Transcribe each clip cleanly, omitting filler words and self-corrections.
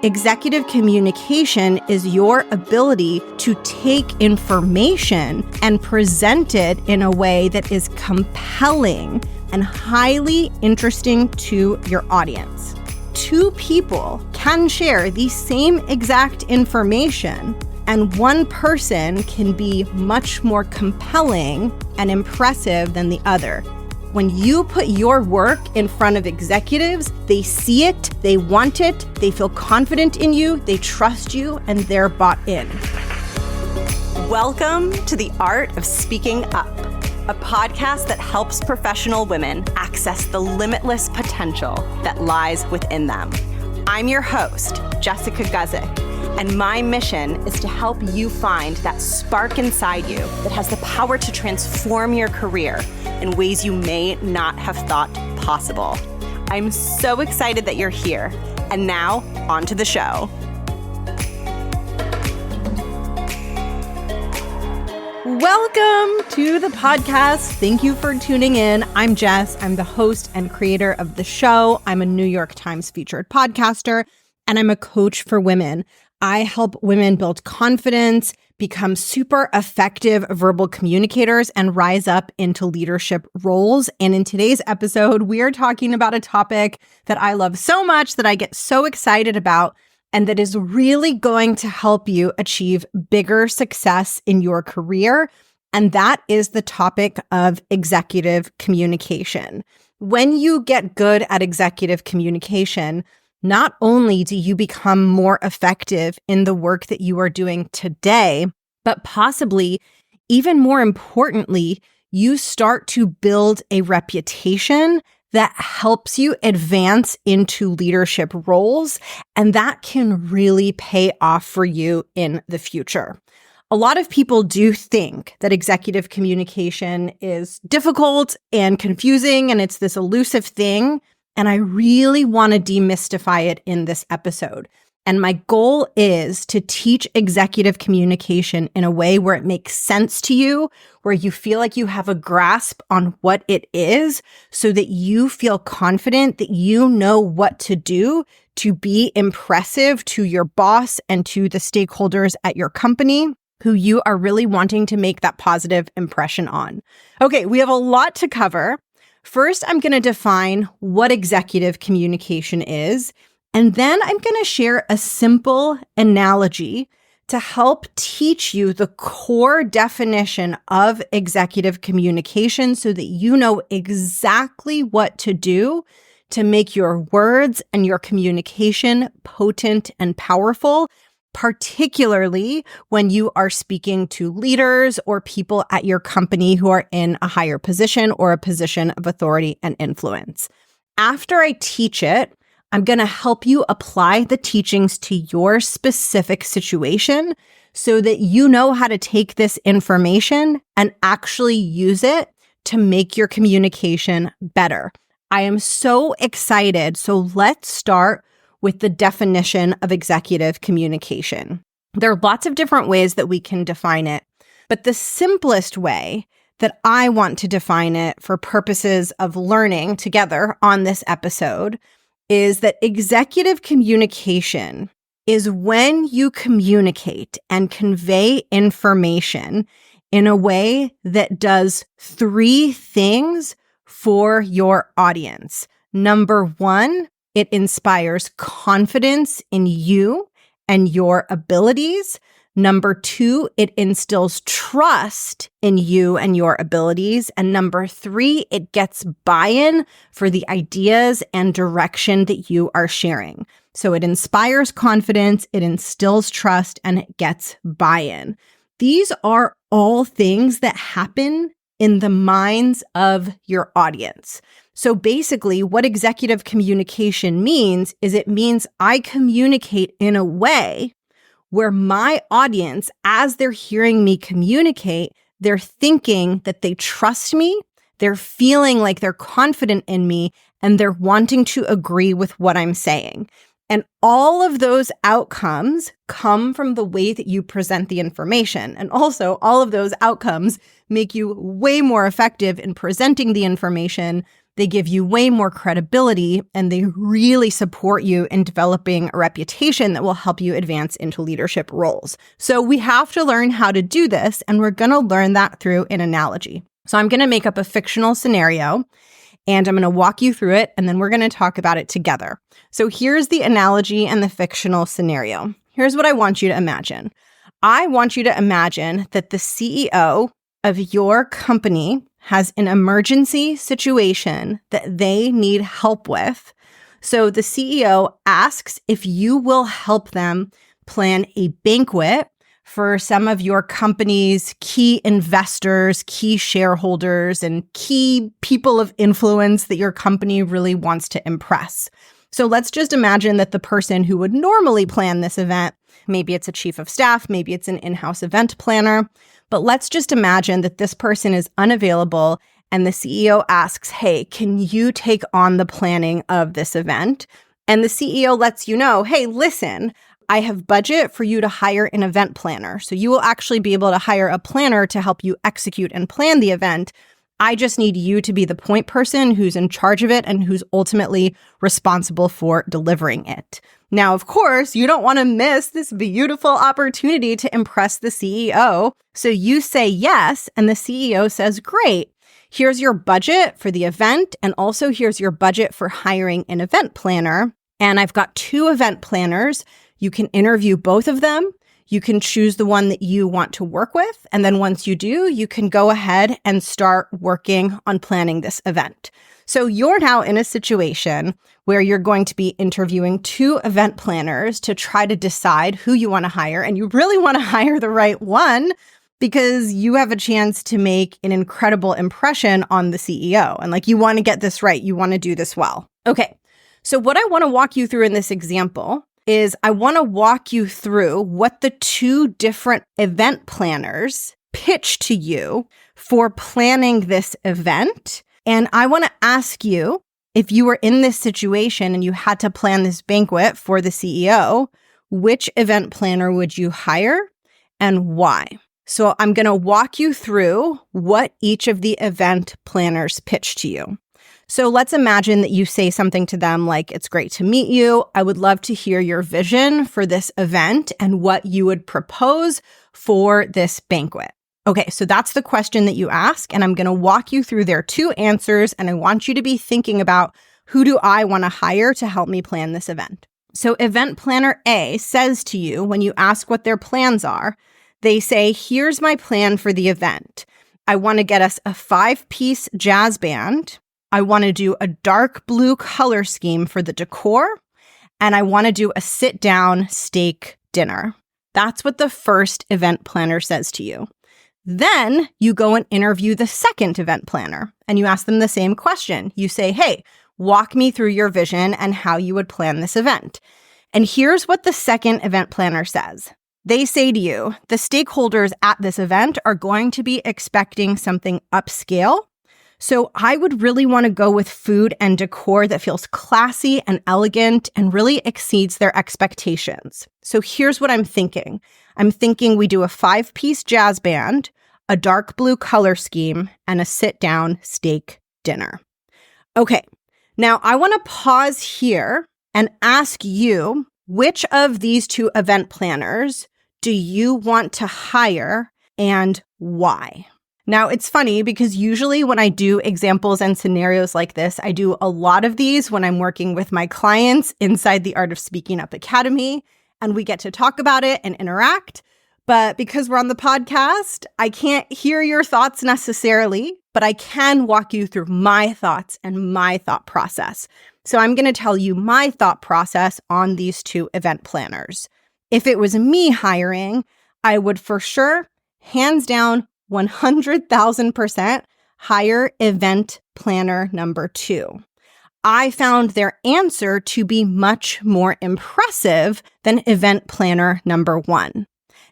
Executive communication is your ability to take information and present it in a way that is compelling and highly interesting to your audience. Two people can share the same exact information, and one person can be much more compelling and impressive than the other. When you put your work in front of executives, they see it, they want it, they feel confident in you, they trust you, and they're bought in. Welcome to The Art of Speaking Up, a podcast that helps professional women access the limitless potential that lies within them. I'm your host, Jessica Guzik, and my mission is to help you find that spark inside you that has the power to transform your career in ways you may not have thought possible. I'm so excited that you're here. And now, on to the show. Welcome to the podcast. Thank you for tuning in. I'm Jess. I'm the host and creator of the show. I'm a New York Times featured podcaster, and I'm a coach for women. I help women build confidence, become super effective verbal communicators, and rise up into leadership roles. And in today's episode, we are talking about a topic that I love so much, that I get so excited about, and that is really going to help you achieve bigger success in your career. And that is the topic of executive communication. When you get good at executive communication, not only do you become more effective in the work that you are doing today, but possibly even more importantly, you start to build a reputation that helps you advance into leadership roles, and that can really pay off for you in the future. A lot of people do think that executive communication is difficult and confusing, and it's this elusive thing. And I really want to demystify it in this episode. And my goal is to teach executive communication in a way where it makes sense to you, where you feel like you have a grasp on what it is, so that you feel confident that you know what to do to be impressive to your boss and to the stakeholders at your company who you are really wanting to make that positive impression on. Okay, we have a lot to cover. First, I'm going to define what executive communication is, and then I'm going to share a simple analogy to help teach you the core definition of executive communication so that you know exactly what to do to make your words and your communication potent and powerful, particularly when you are speaking to leaders or people at your company who are in a higher position or a position of authority and influence. After I teach it, I'm going to help you apply the teachings to your specific situation so that you know how to take this information and actually use it to make your communication better. I am so excited. So let's start with the definition of executive communication. There are lots of different ways that we can define it, but the simplest way that I want to define it for purposes of learning together on this episode is that executive communication is when you communicate and convey information in a way that does three things for your audience. Number one, it inspires confidence in you and your abilities. Number two, it instills trust in you and your abilities. And number three, it gets buy-in for the ideas and direction that you are sharing. So it inspires confidence, it instills trust, and it gets buy-in. These are all things that happen in the minds of your audience. So basically, what executive communication means is it means I communicate in a way where my audience, as they're hearing me communicate, they're thinking that they trust me, they're feeling like they're confident in me, and they're wanting to agree with what I'm saying. And all of those outcomes come from the way that you present the information. And also, all of those outcomes make you way more effective in presenting the information they give you way more credibility, and they really support you in developing a reputation that will help you advance into leadership roles. So we have to learn how to do this, and we're going to learn that through an analogy. So I'm going to make up a fictional scenario, and I'm going to walk you through it, and then we're going to talk about it together. So here's the analogy and the fictional scenario. Here's what I want you to imagine. I want you to imagine that the CEO of your company has an emergency situation that they need help with. So the CEO asks if you will help them plan a banquet for some of your company's key investors, key shareholders, and key people of influence that your company really wants to impress. So let's just imagine that the person who would normally plan this event, maybe it's a chief of staff, maybe it's an in-house event planner, but let's just imagine that this person is unavailable and the CEO asks, hey, can you take on the planning of this event? And the CEO lets you know, hey, listen, I have budget for you to hire an event planner. So you will actually be able to hire a planner to help you execute and plan the event. I just need you to be the point person who's in charge of it and who's ultimately responsible for delivering it. Now, of course, you don't want to miss this beautiful opportunity to impress the CEO. So you say yes, and the CEO says, great, here's your budget for the event, and also here's your budget for hiring an event planner. And I've got 2 event planners. You can interview both of them. You can choose the one that you want to work with. And then once you do, you can go ahead and start working on planning this event. So you're now in a situation where you're going to be interviewing 2 event planners to try to decide who you want to hire. And you really want to hire the right one because you have a chance to make an incredible impression on the CEO. And you want to get this right. You want to do this well. Okay. So what I want to walk you through in this example is I want to walk you through what the 2 different event planners pitch to you for planning this event. And I want to ask you, if you were in this situation and you had to plan this banquet for the CEO, which event planner would you hire and why? So I'm going to walk you through what each of the event planners pitch to you. So let's imagine that you say something to them like, it's great to meet you. I would love to hear your vision for this event and what you would propose for this banquet. Okay, so that's the question that you ask, and I'm going to walk you through their 2 answers, and I want you to be thinking about, who do I want to hire to help me plan this event? So event planner A says to you, when you ask what their plans are, they say, here's my plan for the event. I want to get us a 5-piece jazz band. I want to do a dark blue color scheme for the decor, and I want to do a sit-down steak dinner. That's what the first event planner says to you. Then you go and interview the second event planner, and you ask them the same question. You say, hey, walk me through your vision and how you would plan this event. And here's what the second event planner says. They say to you, the stakeholders at this event are going to be expecting something upscale. So I would really want to go with food and decor that feels classy and elegant and really exceeds their expectations. So here's what I'm thinking. I'm thinking we do a 5-piece jazz band, a dark blue color scheme, and a sit-down steak dinner. Okay, now I want to pause here and ask you, which of these 2 event planners do you want to hire and why? Now, it's funny because usually when I do examples and scenarios like this, I do a lot of these when I'm working with my clients inside the Art of Speaking Up Academy, and we get to talk about it and interact. But because we're on the podcast, I can't hear your thoughts necessarily, but I can walk you through my thoughts and my thought process. So I'm going to tell you my thought process on these 2 event planners. If it was me hiring, I would for sure, hands down, 100,000% hire event planner number 2. I found their answer to be much more impressive than event planner number 1.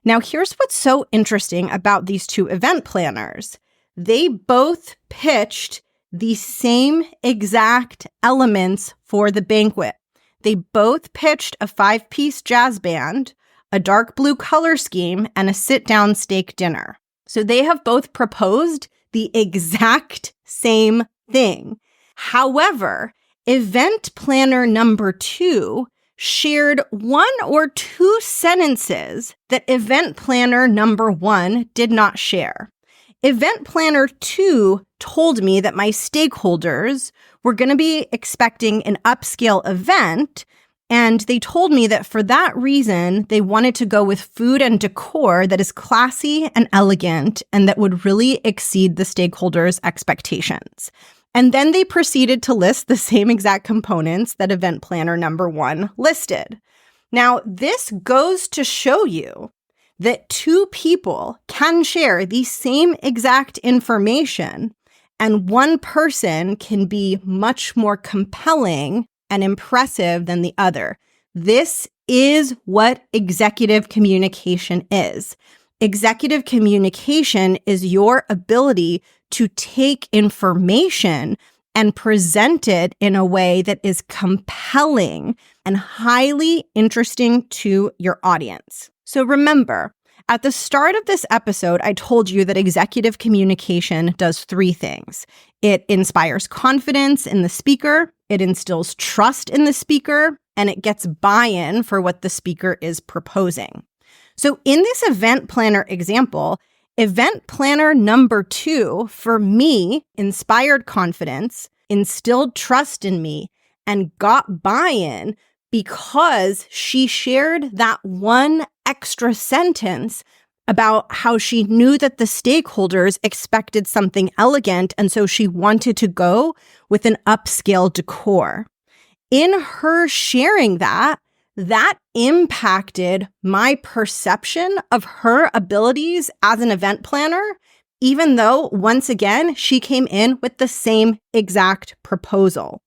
Now, here's what's so interesting about these 2 event planners. They both pitched the same exact elements for the banquet. They both pitched a 5-piece jazz band, a dark blue color scheme, and a sit-down steak dinner. So they have both proposed the exact same thing. However, event planner number 2 shared 1 or 2 sentences that event planner number 1 did not share. Event planner 2 told me that my stakeholders were going to be expecting an upscale event, and they told me that for that reason, they wanted to go with food and decor that is classy and elegant and that would really exceed the stakeholders' expectations. And then they proceeded to list the same exact components that event planner number 1 listed. Now, this goes to show you that 2 people can share the same exact information, and one person can be much more compelling and impressive than the other. This is what executive communication is. Executive communication is your ability to take information and present it in a way that is compelling and highly interesting to your audience. So remember, at the start of this episode, I told you that executive communication does 3 things. It inspires confidence in the speaker, it instills trust in the speaker, and it gets buy-in for what the speaker is proposing. So in this event planner example, event planner number 2, for me, inspired confidence, instilled trust in me, and got buy-in because she shared that one extra sentence about how she knew that the stakeholders expected something elegant, and so she wanted to go with an upscale decor. In her sharing that impacted my perception of her abilities as an event planner, even though, once again, she came in with the same exact proposal.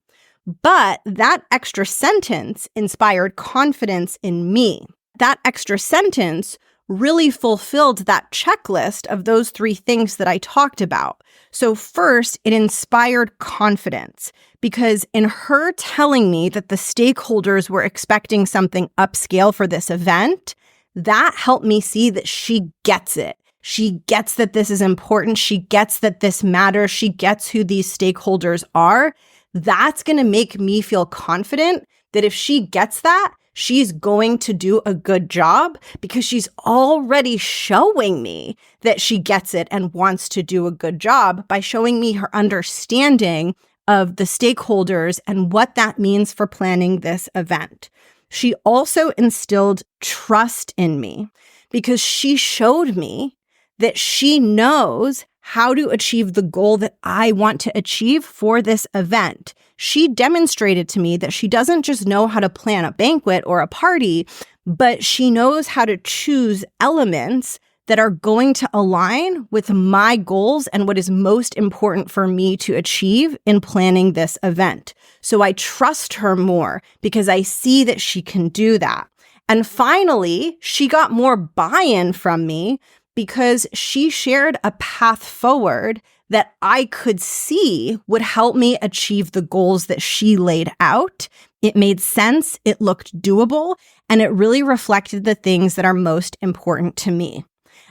But that extra sentence inspired confidence in me. That extra sentence really fulfilled that checklist of those 3 things that I talked about. So first, it inspired confidence because in her telling me that the stakeholders were expecting something upscale for this event, that helped me see that she gets it. She gets that this is important. She gets that this matters. She gets who these stakeholders are. That's going to make me feel confident that if she gets that, she's going to do a good job because she's already showing me that she gets it and wants to do a good job by showing me her understanding of the stakeholders and what that means for planning this event. She also instilled trust in me because she showed me that she knows how to achieve the goal that I want to achieve for this event. She demonstrated to me that she doesn't just know how to plan a banquet or a party, but she knows how to choose elements that are going to align with my goals and what is most important for me to achieve in planning this event. So I trust her more because I see that she can do that. And finally, she got more buy-in from me because she shared a path forward that I could see would help me achieve the goals that she laid out. It made sense, it looked doable, and it really reflected the things that are most important to me.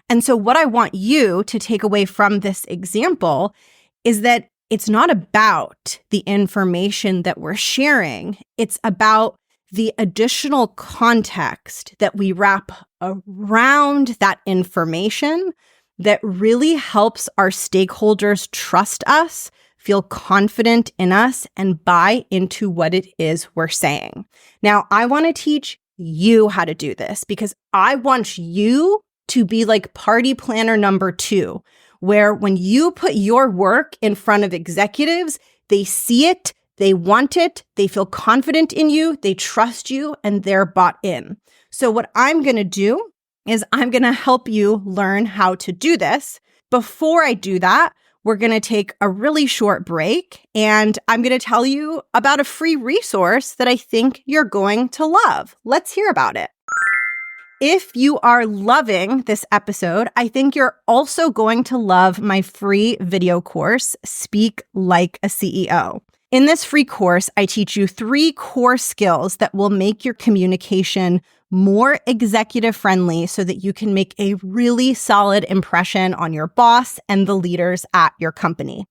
And so what I want you to take away from this example is that it's not about the information that we're sharing, it's about the additional context that we wrap around that information that really helps our stakeholders trust us, feel confident in us, and buy into what it is we're saying. Now, I want to teach you how to do this because I want you to be like party planner number 2, where when you put your work in front of executives, they see it, they want it, they feel confident in you, they trust you, and they're bought in. So what I'm going to do is I'm going to help you learn how to do this. Before I do that, we're going to take a really short break, and I'm going to tell you about a free resource that I think you're going to love. Let's hear about it. If you are loving this episode, I think you're also going to love my free video course, Speak Like a CEO. In this free course, I teach you 3 core skills that will make your communication more executive friendly so that you can make a really solid impression on your boss and the leaders at your company.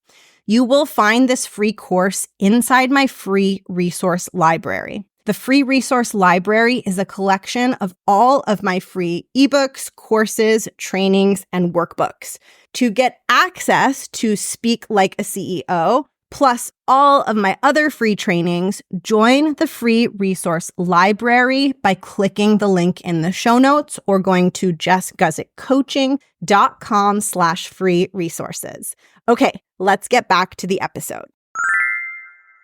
you will find this free course inside my free resource library. The free resource library is a collection of all of my free ebooks, courses, trainings, and workbooks. To get access to Speak Like a CEO, plus all of my other free trainings, join the free resource library by clicking the link in the show notes or going to jessguzikcoaching.com/free resources. Okay, let's get back to the episode.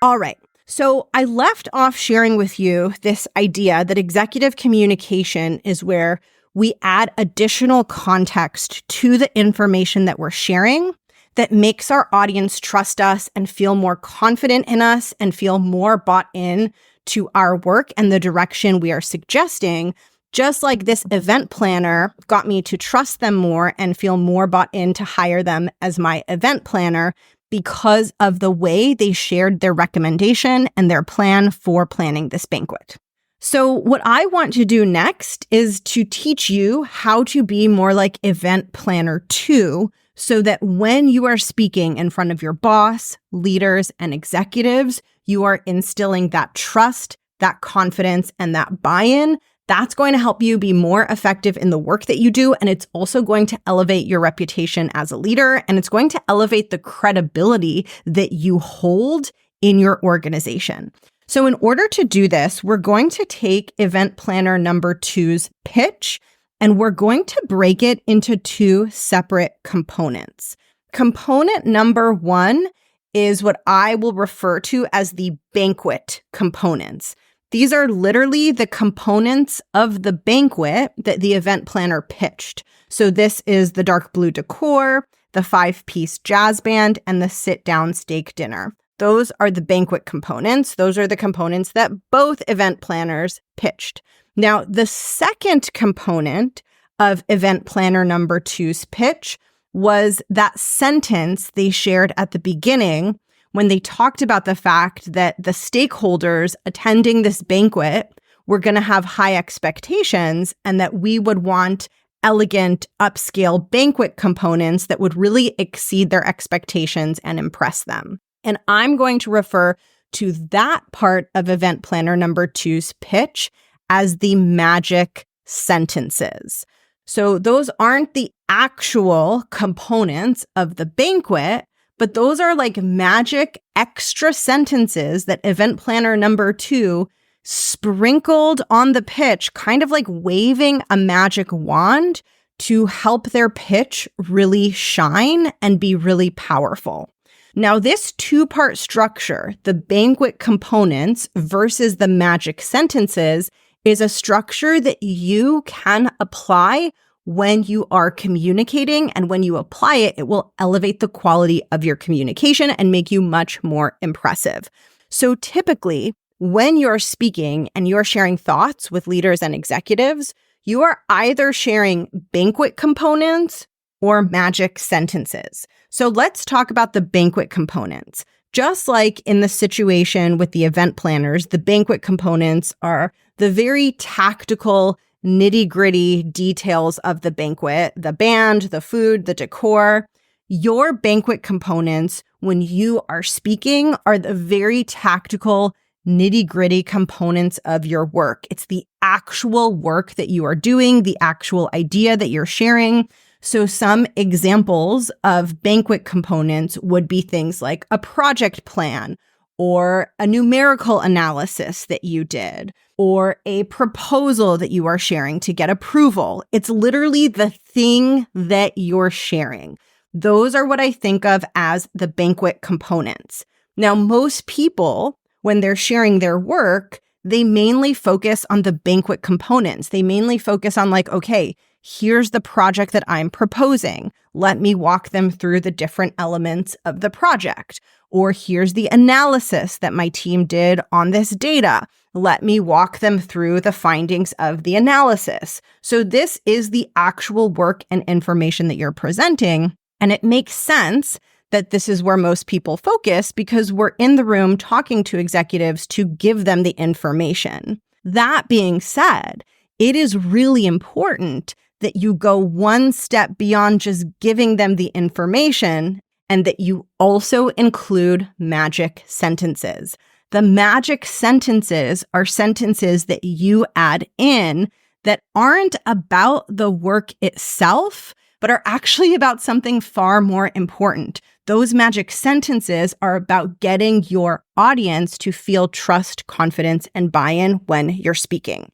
All right. So I left off sharing with you this idea that executive communication is where we add additional context to the information that we're sharing that makes our audience trust us and feel more confident in us and feel more bought in to our work and the direction we are suggesting. Just like this event planner got me to trust them more and feel more bought in to hire them as my event planner because of the way they shared their recommendation and their plan for planning this banquet. So what I want to do next is to teach you how to be more like Event Planner 2 so that when you are speaking in front of your boss, leaders, and executives, you are instilling that trust, that confidence, and that buy-in. That's going to help you be more effective in the work that you do, and it's also going to elevate your reputation as a leader, and it's going to elevate the credibility that you hold in your organization. So in order to do this, we're going to take Event Planner number 2's pitch, and we're going to break it into 2 separate components. Component number 1 is what I will refer to as the banquet components. These are literally the components of the banquet that the event planner pitched. So this is the dark blue decor, the 5-piece jazz band, and the sit-down steak dinner. Those are the banquet components. Those are the components that both event planners pitched. Now, the second component of event planner number 2's pitch was that sentence they shared at the beginning when they talked about the fact that the stakeholders attending this banquet were going to have high expectations and that we would want elegant, upscale banquet components that would really exceed their expectations and impress them. And I'm going to refer to that part of Event Planner number 2's pitch as the magic sentences. So those aren't the actual components of the banquet, but those are like magic extra sentences that Event Planner number 2 sprinkled on the pitch, kind of like waving a magic wand to help their pitch really shine and be really powerful. Now, this 2-part structure, the banquet components versus the magic sentences, is a structure that you can apply when you are communicating, and when you apply it, it will elevate the quality of your communication and make you much more impressive. So typically, when you're speaking and you're sharing thoughts with leaders and executives, you are either sharing banquet components or magic sentences. So let's talk about the banquet components. Just like in the situation with the event planners, the banquet components are the very tactical, nitty-gritty details of the banquet, the band, the food, the decor. Your banquet components, when you are speaking, are the very tactical, nitty-gritty components of your work. It's the actual work that you are doing, the actual idea that you're sharing. So some examples of banquet components would be things like a project plan, or a numerical analysis that you did, or a proposal that you are sharing to get approval. It's literally the thing that you're sharing. Those are what I think of as the banquet components. Now, most people, when they're sharing their work, they mainly focus on the banquet components. They mainly focus on like, okay, here's the project that I'm proposing. Let me walk them through the different elements of the project. Or here's the analysis that my team did on this data. Let me walk them through the findings of the analysis. So this is the actual work and information that you're presenting. And it makes sense that this is where most people focus because we're in the room talking to executives to give them the information. That being said, it is really important that you go one step beyond just giving them the information and that you also include magic sentences. The magic sentences are sentences that you add in that aren't about the work itself, but are actually about something far more important. Those magic sentences are about getting your audience to feel trust, confidence, and buy-in when you're speaking.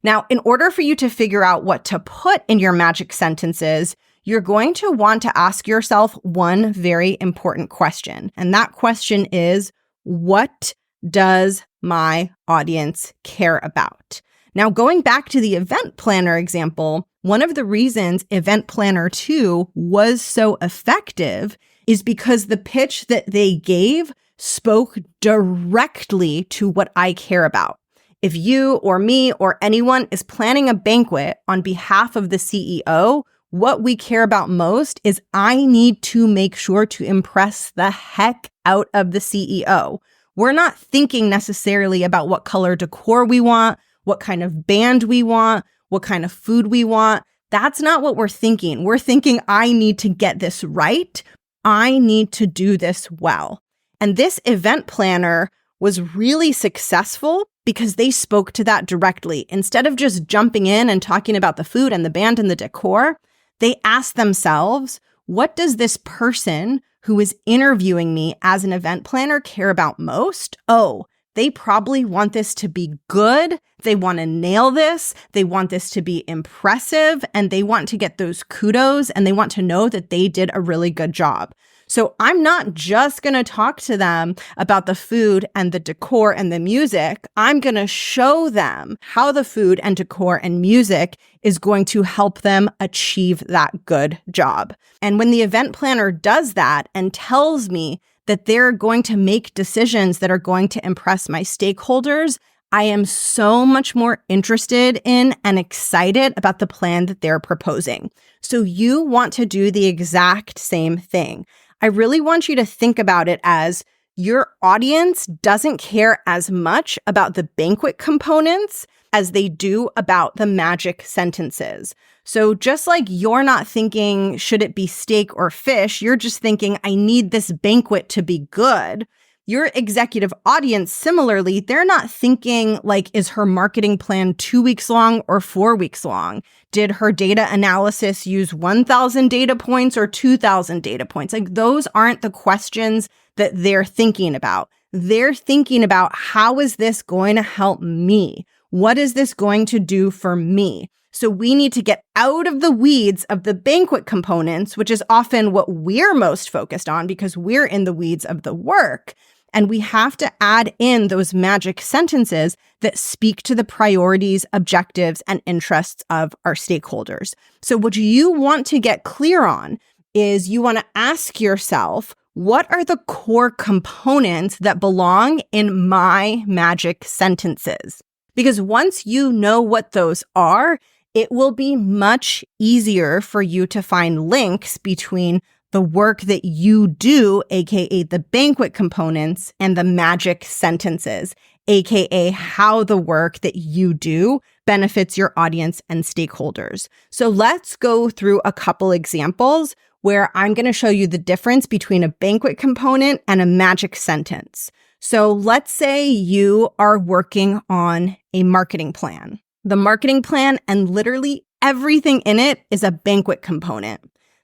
Now, in order for you to figure out what to put in your magic sentences, you're going to want to ask yourself one very important question. And that question is, what does my audience care about? Now, going back to the event planner example, one of the reasons Event Planner 2 was so effective is because the pitch that they gave spoke directly to what I care about. If you or me or anyone is planning a banquet on behalf of the CEO, what we care about most is I need to make sure to impress the heck out of the CEO. We're not thinking necessarily about what color decor we want, what kind of band we want, what kind of food we want. That's not what we're thinking. We're thinking, I need to get this right. I need to do this well. And this event planner was really successful because they spoke to that directly. Instead of just jumping in and talking about the food and the band and the decor, they asked themselves, what does this person who is interviewing me as an event planner care about most? Oh, they probably want this to be good. They want to nail this. They want this to be impressive, and they want to get those kudos, and they want to know that they did a really good job. So I'm not just going to talk to them about the food and the decor and the music. I'm going to show them how the food and decor and music is going to help them achieve that good job. And when the event planner does that and tells me that they're going to make decisions that are going to impress my stakeholders, I am so much more interested in and excited about the plan that they're proposing. So you want to do the exact same thing. I really want you to think about it as your audience doesn't care as much about the banquet components as they do about the magic sentences. So just like you're not thinking, should it be steak or fish? You're just thinking, I need this banquet to be good. Your executive audience, similarly, they're not thinking like, is her marketing plan 2 weeks long or 4 weeks long? Did her data analysis use 1,000 data points or 2,000 data points? Like, those aren't the questions that they're thinking about. They're thinking about, how is this going to help me? What is this going to do for me? So we need to get out of the weeds of the banquet components, which is often what we're most focused on because we're in the weeds of the work. And we have to add in those magic sentences that speak to the priorities, objectives, and interests of our stakeholders. So what you want to get clear on is you want to ask yourself, what are the core components that belong in my magic sentences? Because once you know what those are, it will be much easier for you to find links between the work that you do, aka the banquet components, and the magic sentences, aka how the work that you do benefits your audience and stakeholders. So let's go through a couple examples where I'm going to show you the difference between a banquet component and a magic sentence. So let's say you are working on a marketing plan. The marketing plan and literally everything in it is a banquet component.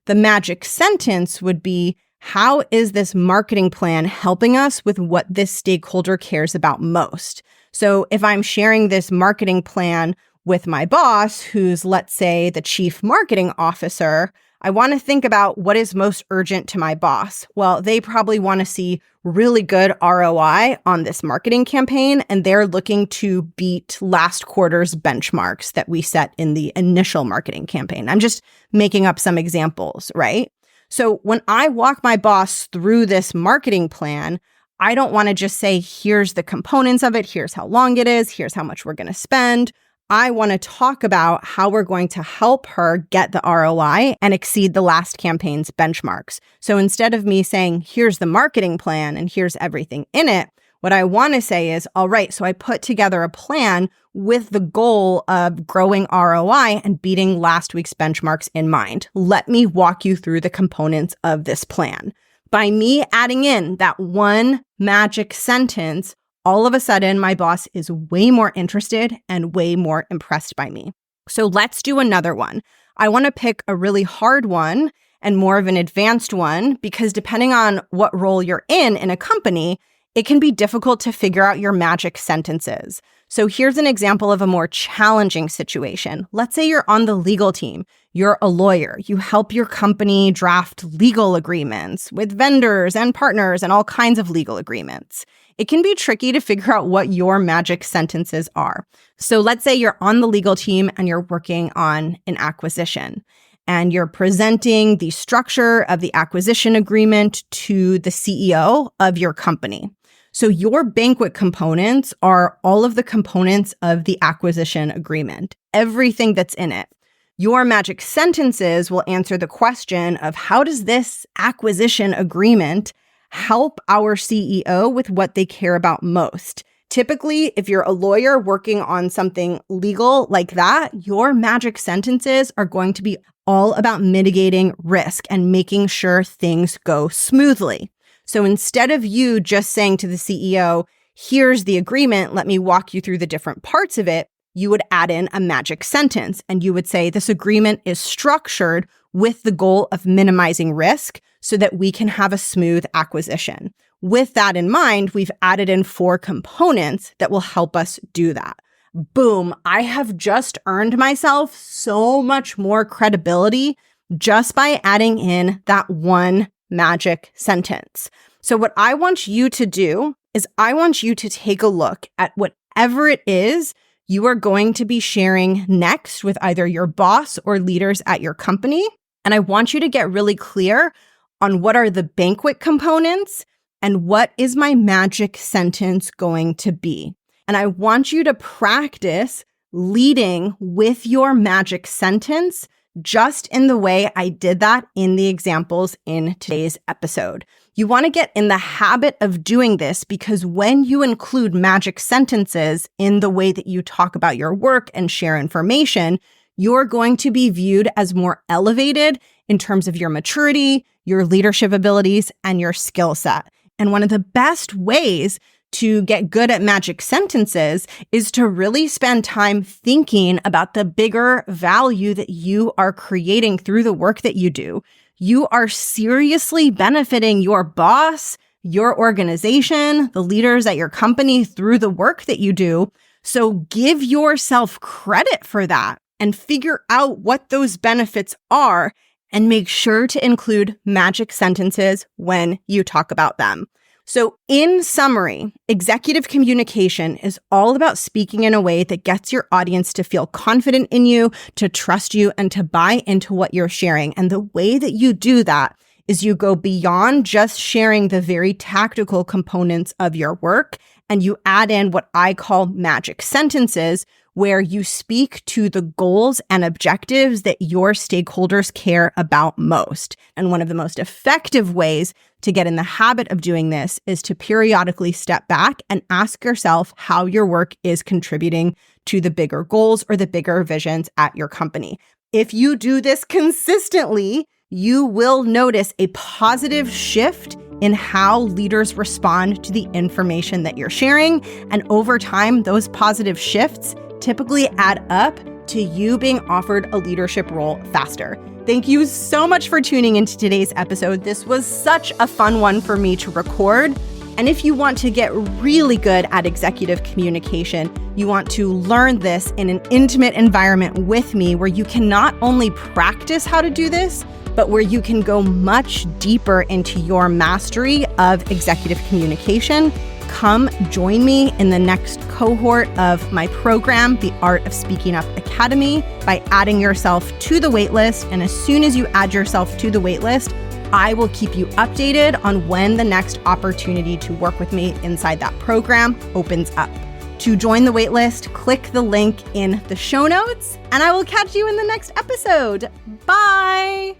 The magic sentence would be, how is this marketing plan helping us with what this stakeholder cares about most? So if I'm sharing this marketing plan with my boss, who's, let's say, the chief marketing officer, I want to think about what is most urgent to my boss. Well, they probably want to see really good ROI on this marketing campaign, and they're looking to beat last quarter's benchmarks that we set in the initial marketing campaign. I'm just making up some examples, right? So when I walk my boss through this marketing plan, I don't want to just say, here's the components of it, here's how long it is, here's how much we're going to spend. I want to talk about how we're going to help her get the ROI and exceed the last campaign's benchmarks. So instead of me saying, here's the marketing plan and here's everything in it, what I want to say is, all right, so I put together a plan with the goal of growing ROI and beating last week's benchmarks in mind. Let me walk you through the components of this plan. By me adding in that one magic sentence, all of a sudden, my boss is way more interested and way more impressed by me. So let's do another one. I want to pick a really hard one and more of an advanced one because depending on what role you're in a company, it can be difficult to figure out your magic sentences. So here's an example of a more challenging situation. Let's say you're on the legal team. You're a lawyer. You help your company draft legal agreements with vendors and partners and all kinds of legal agreements. It can be tricky to figure out what your magic sentences are. So let's say you're on the legal team and you're working on an acquisition and you're presenting the structure of the acquisition agreement to the CEO of your company. So your banquet components are all of the components of the acquisition agreement, everything that's in it. Your magic sentences will answer the question of how does this acquisition agreement help our CEO with what they care about most? Typically, if you're a lawyer working on something legal like that, your magic sentences are going to be all about mitigating risk and making sure things go smoothly. So instead of you just saying to the CEO, here's the agreement, let me walk you through the different parts of it, you would add in a magic sentence and you would say this agreement is structured with the goal of minimizing risk so that we can have a smooth acquisition. With that in mind, we've added in 4 components that will help us do that. Boom, I have just earned myself so much more credibility just by adding in that one magic sentence. So what I want you to do is I want you to take a look at whatever it is you are going to be sharing next with either your boss or leaders at your company. And I want you to get really clear on what are the banquet components and what is my magic sentence going to be. And I want you to practice leading with your magic sentence just in the way I did that in the examples in today's episode. You want to get in the habit of doing this because when you include magic sentences in the way that you talk about your work and share information, you're going to be viewed as more elevated in terms of your maturity, your leadership abilities, and your skill set. And one of the best ways to get good at magic sentences is to really spend time thinking about the bigger value that you are creating through the work that you do. You are seriously benefiting your boss, your organization, the leaders at your company through the work that you do. So give yourself credit for that and figure out what those benefits are and make sure to include magic sentences when you talk about them. So in summary, executive communication is all about speaking in a way that gets your audience to feel confident in you, to trust you, and to buy into what you're sharing. And the way that you do that is you go beyond just sharing the very tactical components of your work, and you add in what I call magic sentences, where you speak to the goals and objectives that your stakeholders care about most. And one of the most effective ways to get in the habit of doing this is to periodically step back and ask yourself how your work is contributing to the bigger goals or the bigger visions at your company. If you do this consistently, you will notice a positive shift in how leaders respond to the information that you're sharing. And over time, those positive shifts typically add up to you being offered a leadership role faster. Thank you so much for tuning into today's episode. This was such a fun one for me to record. And if you want to get really good at executive communication, you want to learn this in an intimate environment with me where you can not only practice how to do this, but where you can go much deeper into your mastery of executive communication, come join me in the next cohort of my program, The Art of Speaking Up Academy, by adding yourself to the waitlist. And as soon as you add yourself to the waitlist, I will keep you updated on when the next opportunity to work with me inside that program opens up. To join the waitlist, click the link in the show notes, and I will catch you in the next episode. Bye.